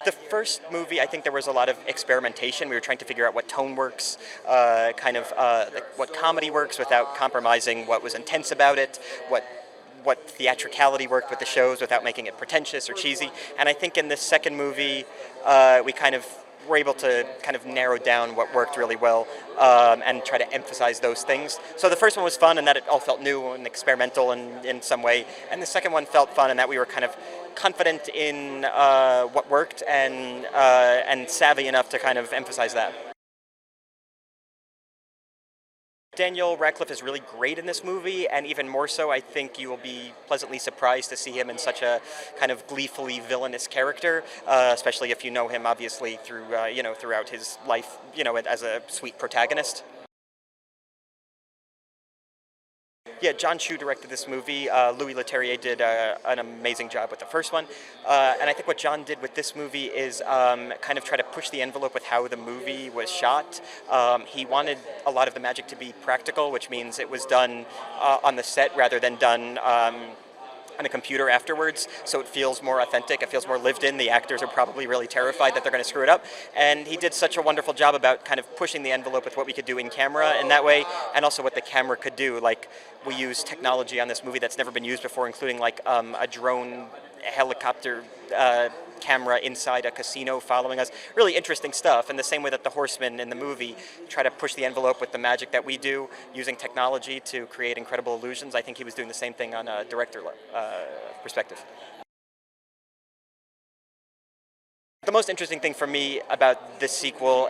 The first movie, I think there was a lot of experimentation. We were trying to figure out what tone works, like what comedy works without compromising what was intense about it, what theatricality worked with the shows without making it pretentious or cheesy. And I think in this second movie, we kind of were able to kind of narrow down what worked really well and try to emphasize those things. So the first one was fun in that it all felt new and experimental in some way, and the second one felt fun in that we were kind of confident in what worked and savvy enough to kind of emphasize that. Daniel Radcliffe is really great in this movie, and even more so, I think you will be pleasantly surprised to see him in such a kind of gleefully villainous character, especially if you know him obviously through throughout his life, as a sweet protagonist. Yeah, John Chu directed this movie. Louis Leterrier did an amazing job with the first one. And I think what John did with this movie is kind of try to push the envelope with how the movie was shot. He wanted a lot of the magic to be practical, which means it was done on the set rather than done on a computer afterwards, so it feels more authentic, it feels more lived in. The actors are probably really terrified that they're going to screw it up, and he did such a wonderful job about kind of pushing the envelope with what we could do in camera in that way, and also what the camera could do. Like, we use technology on this movie that's never been used before, including like a drone helicopter camera inside a casino following us. Really interesting stuff, and the same way that the Horsemen in the movie try to push the envelope with the magic that we do, using technology to create incredible illusions. I think he was doing the same thing on a director perspective. The most interesting thing for me about this sequel,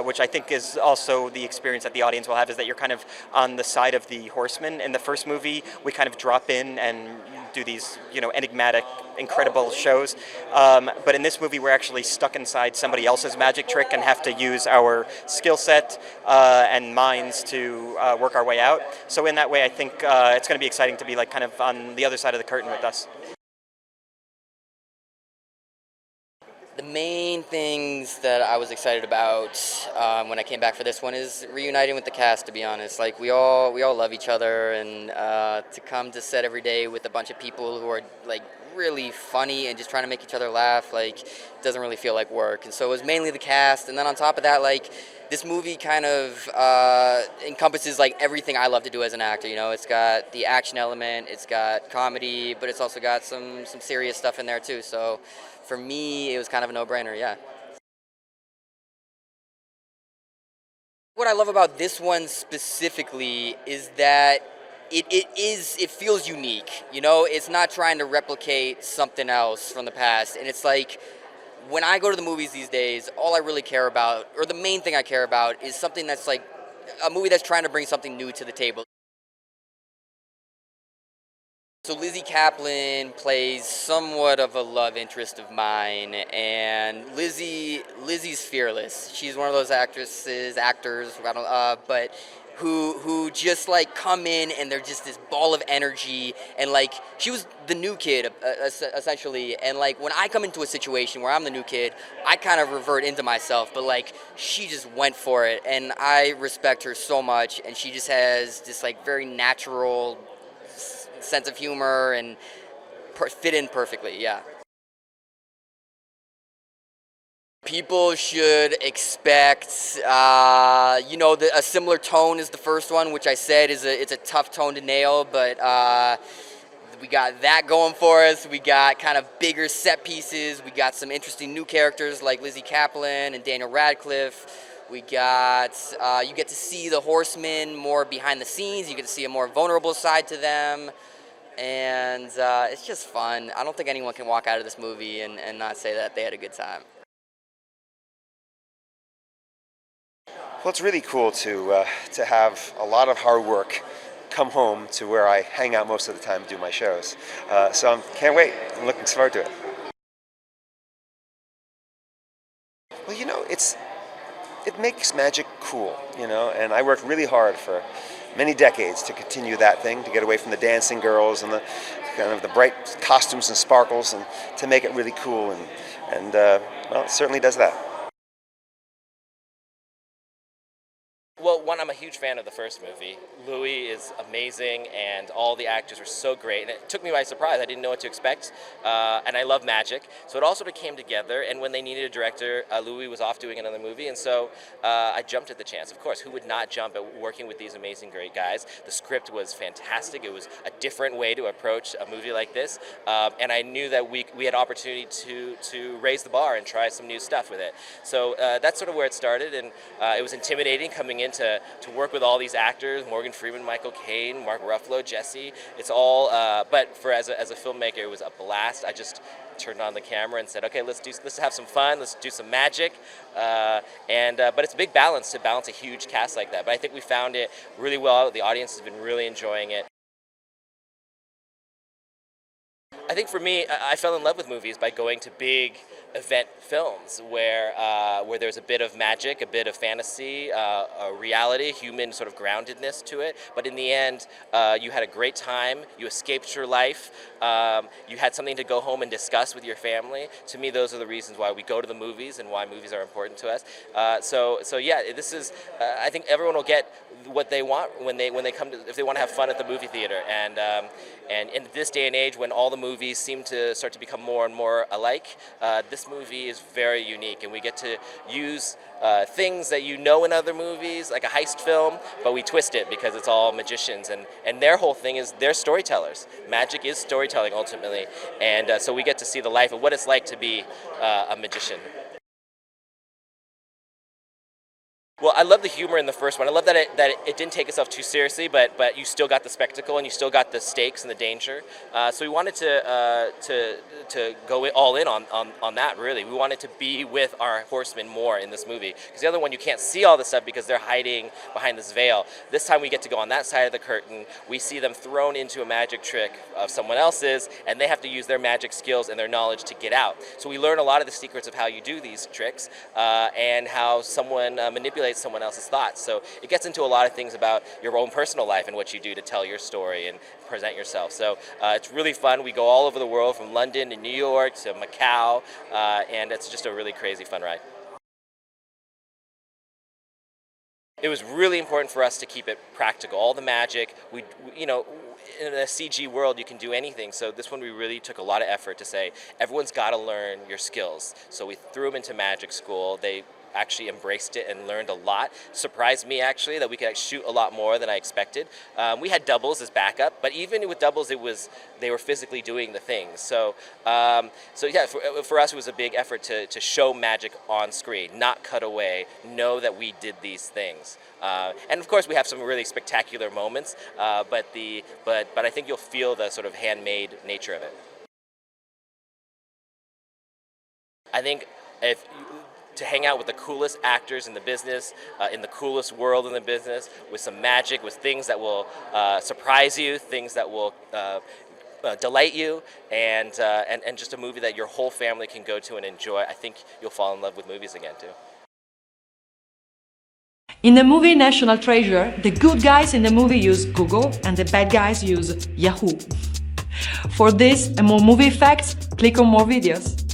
which I think is also the experience that the audience will have, is that you're kind of on the side of the Horsemen. In the first movie, we kind of drop in and do these, enigmatic, incredible shows. But in this movie, we're actually stuck inside somebody else's magic trick and have to use our skill set and minds to work our way out. So in that way, I think it's going to be exciting to be like kind of on the other side of the curtain with us. The main things that I was excited about when I came back for this one is reuniting with the cast. To be honest, like we all love each other, and to come to set every day with a bunch of people who are like really funny and just trying to make each other laugh, like doesn't really feel like work. And so it was mainly the cast, and then on top of that, like this movie kind of encompasses like everything I love to do as an actor. It's got the action element, it's got comedy, but it's also got some serious stuff in there too. So for me, it was kind of a no-brainer, yeah. What I love about this one specifically is that it feels unique. It's not trying to replicate something else from the past, and it's like when I go to the movies these days, all I really care about, or the main thing I care about, is something that's like a movie that's trying to bring something new to the table. So Lizzie Kaplan plays somewhat of a love interest of mine, and Lizzie's fearless. She's one of those actors, but who just like come in and they're just this ball of energy, and like she was the new kid essentially, and like when I come into a situation where I'm the new kid, I kind of revert into myself, but like she just went for it, and I respect her so much, and she just has this like very natural sense of humor and fit in perfectly, yeah. People should expect, a similar tone as the first one, which I said it's a tough tone to nail, but we got that going for us. We got kind of bigger set pieces. We got some interesting new characters like Lizzie Kaplan and Daniel Radcliffe. We got, you get to see the Horsemen more behind the scenes. You get to see a more vulnerable side to them. And it's just fun. I don't think anyone can walk out of this movie and not say that they had a good time. Well, it's really cool to have a lot of hard work come home to where I hang out most of the time to do my shows. So I can't wait. I'm looking forward to it. Well, it makes magic cool, and I worked really hard for many decades to continue that thing, to get away from the dancing girls and the kind of the bright costumes and sparkles, and to make it really cool, and well, it certainly does that. Well, one, I'm a huge fan of the first movie. Louis is amazing, and all the actors were so great. And it took me by surprise. I didn't know what to expect, and I love magic. So it all sort of came together. And when they needed a director, Louis was off doing another movie, and so I jumped at the chance. Of course, who would not jump at working with these amazing, great guys? The script was fantastic. It was a different way to approach a movie like this, and I knew that we had opportunity to raise the bar and try some new stuff with it. So that's sort of where it started, and it was intimidating coming in to work with all these actors: Morgan Freeman, Michael Caine, Mark Ruffalo, Jesse. It's all, but as a filmmaker, it was a blast. I just turned on the camera and said, okay, let's have some fun, let's do some magic, but it's a big balance to balance a huge cast like that. But I think we found it really well. The audience has been really enjoying it. I think for me, I fell in love with movies by going to big event films where there's a bit of magic, a bit of fantasy, a reality, human sort of groundedness to it. But in the end, you had a great time, you escaped your life, you had something to go home and discuss with your family. To me, those are the reasons why we go to the movies and why movies are important to us. So yeah, this is, I think everyone will get what they want when they come to, if they want to have fun at the movie theater. And in this day and age, when all the movies seem to start to become more and more alike, this movie is very unique, and we get to use things that you know in other movies, like a heist film, but we twist it because it's all magicians, and their whole thing is they're storytellers. Magic is storytelling ultimately, and so we get to see the life of what it's like to be a magician. Well, I love the humor in the first one. I love that it didn't take itself too seriously, but you still got the spectacle and you still got the stakes and the danger. So we wanted to go all in on that, really. We wanted to be with our horsemen more in this movie. Because the other one, you can't see all the stuff because they're hiding behind this veil. This time we get to go on that side of the curtain. We see them thrown into a magic trick of someone else's, and they have to use their magic skills and their knowledge to get out. So we learn a lot of the secrets of how you do these tricks and how someone manipulates someone else's thoughts. So it gets into a lot of things about your own personal life and what you do to tell your story and present yourself. So it's really fun. We go all over the world, from London to New York to Macau, and it's just a really crazy fun ride. It was really important for us to keep it practical. All the magic, you know, in a CG world, you can do anything. So this one, we really took a lot of effort to say, everyone's got to learn your skills. So we threw them into magic school. They actually embraced it and learned a lot. Surprised me, actually, that we could shoot a lot more than I expected. We had doubles as backup, but even with doubles, they were physically doing the things. So yeah, for us, it was a big effort to show magic on screen, not cut away, know that we did these things. And of course, we have some really spectacular moments, but I think you'll feel the sort of handmade nature of it. I think to hang out with the coolest actors in the business, in the coolest world in the business, with some magic, with things that will surprise you, things that will delight you, and just a movie that your whole family can go to and enjoy. I think you'll fall in love with movies again too. In the movie National Treasure, the good guys in the movie use Google and the bad guys use Yahoo. For this and more movie facts, click on more videos.